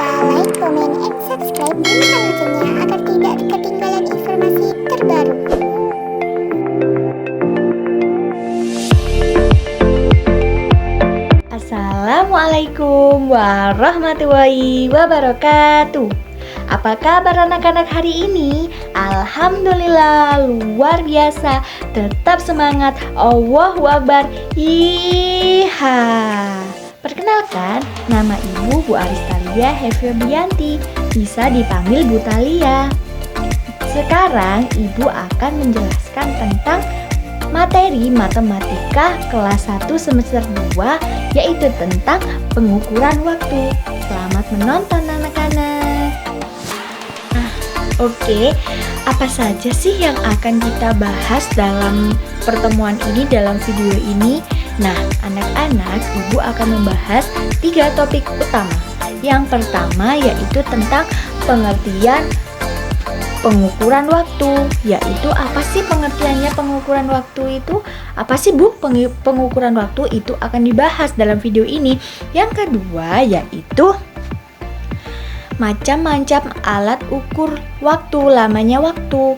lupa like, comment, and subscribe, nyalakan loncengnya agar tidak ketinggalan informasi terbaru. Assalamualaikum warahmatullahi wabarakatuh. Apa kabar anak-anak hari ini? Alhamdulillah luar biasa. Tetap semangat. Allahu Akbar. Iha. Perkenalkan, nama Ibu Bu Aristalia Hefebianti. Bisa dipanggil Bu Talia. Sekarang Ibu akan menjelaskan tentang materi matematika kelas 1 semester 2, yaitu tentang pengukuran waktu. Selamat menonton anak-anak. Oke, apa saja sih yang akan kita bahas dalam pertemuan ini, dalam video ini? Nah, anak-anak, Ibu akan membahas 3 topik utama. Yang pertama yaitu tentang pengertian pengukuran waktu, yaitu apa sih pengertiannya pengukuran waktu itu? Apa sih Bu pengukuran waktu itu akan dibahas dalam video ini. Yang kedua yaitu macam-macam alat ukur waktu, lamanya waktu.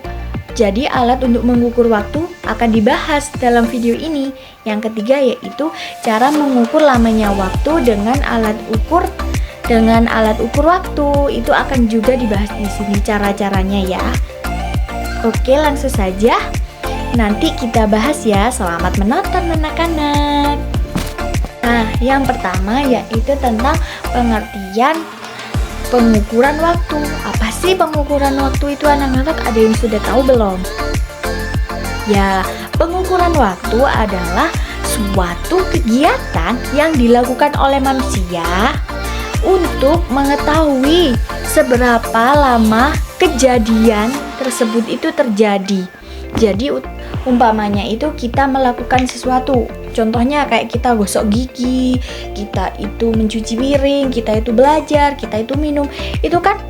Jadi alat untuk mengukur waktu akan dibahas dalam video ini. Yang ketiga yaitu cara mengukur lamanya waktu dengan alat ukur waktu. Itu akan juga dibahas di sini cara-caranya ya. Oke, langsung saja. Nanti kita bahas ya. Selamat menonton anak-anak. Nah, yang pertama yaitu tentang pengertian pengukuran waktu. Apa sih pengukuran waktu itu anak-anak? Ada yang sudah tahu belum? Ya, pengukuran waktu adalah suatu kegiatan yang dilakukan oleh manusia untuk mengetahui seberapa lama kejadian tersebut itu terjadi. Jadi umpamanya itu kita melakukan sesuatu, contohnya kayak kita gosok gigi, kita itu mencuci piring, kita itu belajar, kita itu minum. Itu kan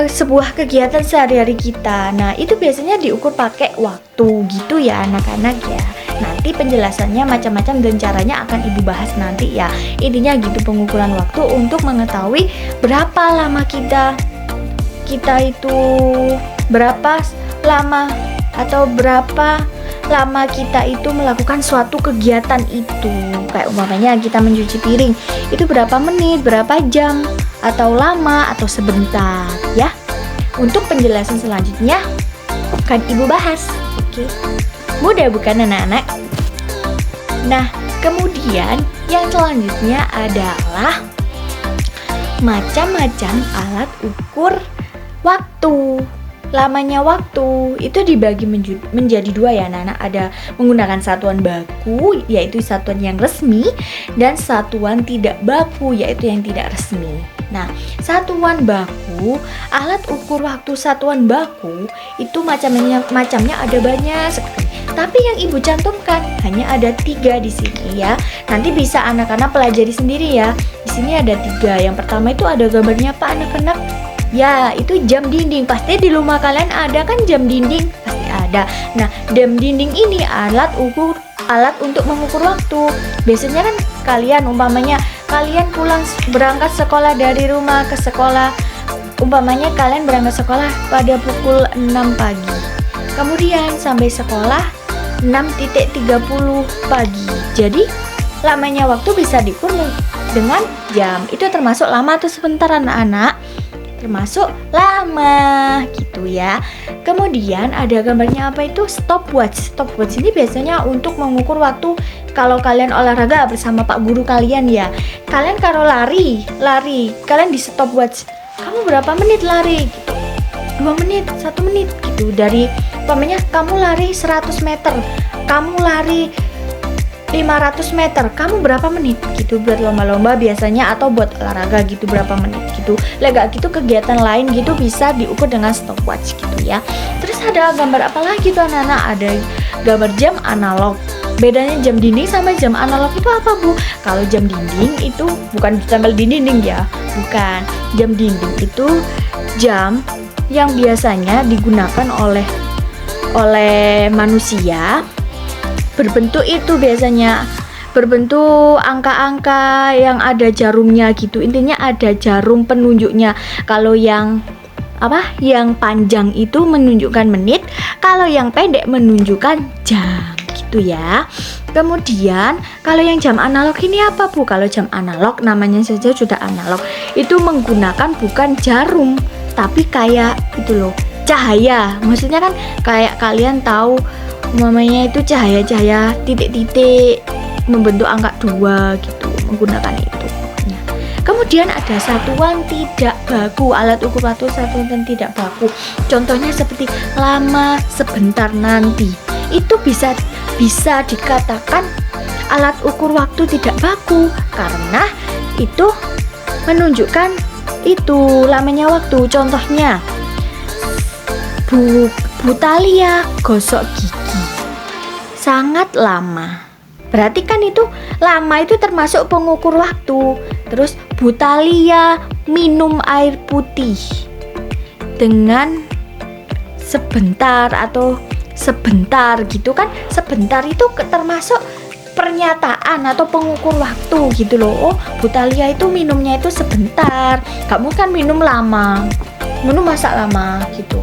sebuah kegiatan sehari-hari kita. Nah, itu biasanya diukur pakai waktu gitu ya anak-anak ya. Nanti penjelasannya macam-macam dan caranya akan Ibu bahas nanti ya. Intinya gitu, pengukuran waktu untuk mengetahui berapa lama kita itu berapa lama atau berapa lama kita itu melakukan suatu kegiatan itu. Kayak umpamanya kita mencuci piring, itu berapa menit, berapa jam, atau lama, atau sebentar ya. Untuk penjelasan selanjutnya akan Ibu bahas. Oke, mudah bukan anak-anak? Nah, kemudian yang selanjutnya adalah macam-macam alat ukur waktu. Lamanya waktu itu dibagi menjadi 2 ya anak-anak. Ada menggunakan satuan baku, yaitu satuan yang resmi, dan satuan tidak baku, yaitu yang tidak resmi. Nah, satuan baku, alat ukur waktu satuan baku itu macamnya ada banyak sekali. Tapi yang Ibu cantumkan hanya ada 3 di sini ya. Nanti bisa anak-anak pelajari sendiri ya. Di sini ada 3. Yang pertama itu ada gambarnya apa anak-anak? Ya, itu jam dinding. Pasti di rumah kalian ada kan jam dinding? Pasti ada. Nah, jam dinding ini alat untuk mengukur waktu. Biasanya kan kalian umpamanya kalian berangkat sekolah dari rumah ke sekolah. Umpamanya kalian berangkat sekolah pada pukul 6 pagi. Kemudian sampai sekolah 6.30 pagi. Jadi, lamanya waktu bisa diukur dengan jam. Itu termasuk lama atau sebentar anak-anak? Termasuk lama gitu ya. Kemudian ada gambarnya apa itu? Stopwatch. Stopwatch ini biasanya untuk mengukur waktu kalau kalian olahraga bersama Pak Guru kalian ya. Kalian kalau lari, kalian di stopwatch. Kamu berapa menit lari gitu? 2 menit, 1 menit gitu. Dari umpamanya kamu lari 100 meter, kamu lari 500 meter, kamu berapa menit gitu buat lomba-lomba biasanya, atau buat olahraga gitu berapa menit gitu. Lega gitu kegiatan lain gitu bisa diukur dengan stopwatch gitu ya. Terus ada gambar apa lagi tuh anak-anak? Ada gambar jam analog. Bedanya jam dinding sama jam analog itu apa Bu? Kalau jam dinding itu bukan ditempel di dinding ya, bukan. Jam dinding itu jam yang biasanya digunakan oleh manusia, berbentuk itu biasanya berbentuk angka-angka yang ada jarumnya gitu. Intinya ada jarum penunjuknya. Kalau yang yang panjang itu menunjukkan menit, kalau yang pendek menunjukkan jam gitu ya. Kemudian kalau yang jam analog ini apa Bu? Kalau jam analog namanya saja sudah analog, itu menggunakan bukan jarum tapi kayak itu loh, cahaya. Maksudnya kan kayak kalian tahu namanya itu cahaya-cahaya titik-titik membentuk angka 2 gitu, menggunakan itu. Kemudian ada satuan tidak baku, alat ukur waktu satuan tidak baku. Contohnya seperti lama, sebentar, nanti. Itu bisa dikatakan alat ukur waktu tidak baku karena itu menunjukkan itu lamanya waktu. Contohnya Bu Talia gosok gigi sangat lama. Berarti kan itu lama itu termasuk pengukur waktu. Terus Bu Talia minum air putih dengan sebentar atau sebentar gitu kan. Sebentar itu termasuk pernyataan atau pengukur waktu gitu loh. Oh, Bu Talia itu minumnya itu sebentar. Kamu kan minum lama. Minum masa lama gitu.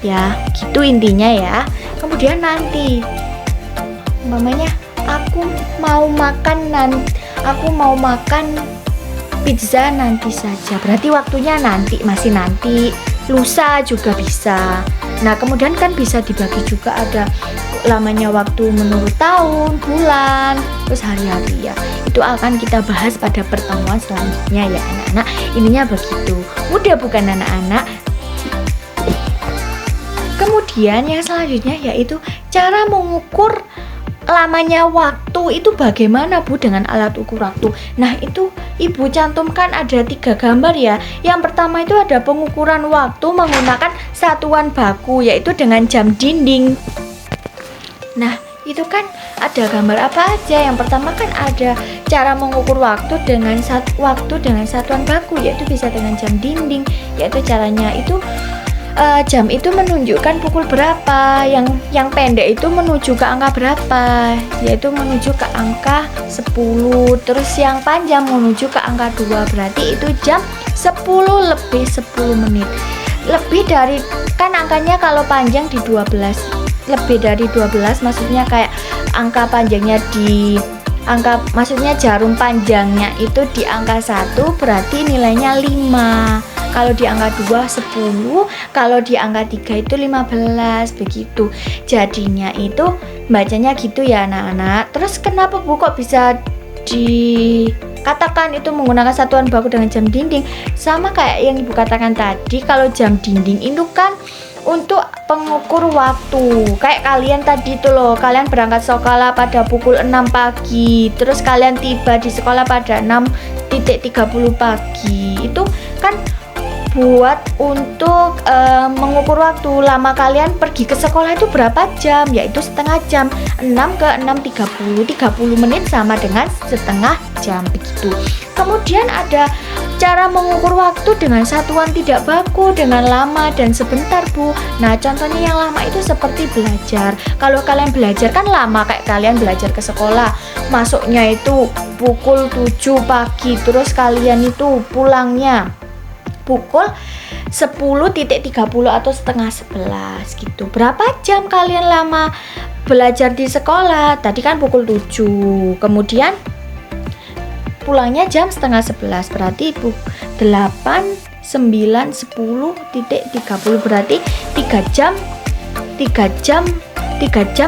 Ya, gitu intinya ya. Kemudian nanti umpamanya aku mau makan pizza nanti saja. Berarti waktunya nanti, masih nanti. Lusa juga bisa. Nah, kemudian kan bisa dibagi juga, ada lamanya waktu menurut tahun, bulan, terus hari-hari ya. Itu akan kita bahas pada pertemuan selanjutnya ya anak-anak. Ininya begitu. Mudah bukan anak-anak? Kemudian yang selanjutnya yaitu cara mengukur lamanya waktu itu bagaimana Bu dengan alat ukur waktu. Nah, itu Ibu cantumkan ada 3 gambar ya. Yang pertama itu ada pengukuran waktu menggunakan satuan baku yaitu dengan jam dinding. Nah, itu kan ada gambar apa aja? Yang pertama kan ada cara mengukur waktu dengan satuan baku yaitu bisa dengan jam dinding, yaitu caranya itu jam itu menunjukkan pukul berapa, yang pendek itu menuju ke angka berapa, yaitu menuju ke angka 10, terus yang panjang menuju ke angka 2, berarti itu jam 10 lebih 10 menit. Lebih dari, kan angkanya kalau panjang di 12, lebih dari 12 maksudnya kayak angka panjangnya maksudnya jarum panjangnya itu di angka 1 berarti nilainya 5. Kalau di angka 2 10, kalau di angka 3 itu 15 begitu. Jadinya itu bacanya gitu ya anak-anak. Terus kenapa Bu kok bisa dikatakan itu menggunakan satuan baku dengan jam dinding? Sama kayak yang Ibu katakan tadi, kalau jam dinding itu kan untuk pengukur waktu. Kayak kalian tadi tuh loh, kalian berangkat sekolah pada pukul 6 pagi, terus kalian tiba di sekolah pada 6.30 pagi. Itu kan buat untuk mengukur waktu lama kalian pergi ke sekolah itu berapa jam, yaitu setengah jam. 6 ke 6.30, 30 menit sama dengan setengah jam begitu. Kemudian ada cara mengukur waktu dengan satuan tidak baku dengan lama dan sebentar Bu. Nah, contohnya yang lama itu seperti belajar. Kalau kalian belajar kan lama, kayak kalian belajar ke sekolah, masuknya itu pukul 7 pagi, terus kalian itu pulangnya pukul 10.30 atau setengah 11 gitu. Berapa jam kalian lama belajar di sekolah? Tadi kan pukul 7, kemudian pulangnya jam setengah 11, berarti 8, 9, 10.30, berarti 3 jam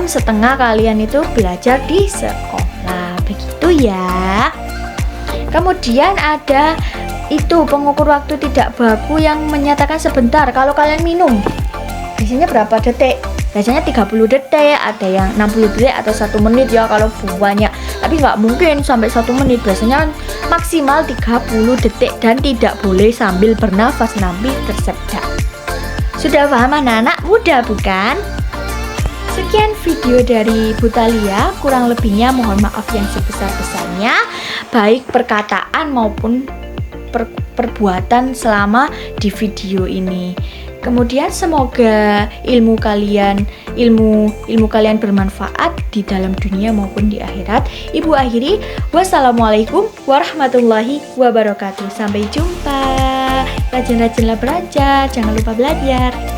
setengah kalian itu belajar di sekolah begitu ya. Kemudian ada itu pengukur waktu tidak baku yang menyatakan sebentar. Kalau kalian minum biasanya berapa detik? Biasanya 30 detik, ada yang 60 detik atau 1 menit ya kalau banyak. Tapi nggak mungkin sampai 1 menit, biasanya maksimal 30 detik dan tidak boleh sambil bernafas, nanti tersedak. Sudah paham anak-anak? Mudah bukan? Sekian video dari Bu Talia, kurang lebihnya mohon maaf yang sebesar-besarnya, baik perkataan maupun perbuatan selama di video ini. Kemudian semoga ilmu kalian bermanfaat di dalam dunia maupun di akhirat. Ibu akhiri, wassalamualaikum warahmatullahi wabarakatuh. Sampai jumpa. Rajin-rajinlah belajar, jangan lupa belajar.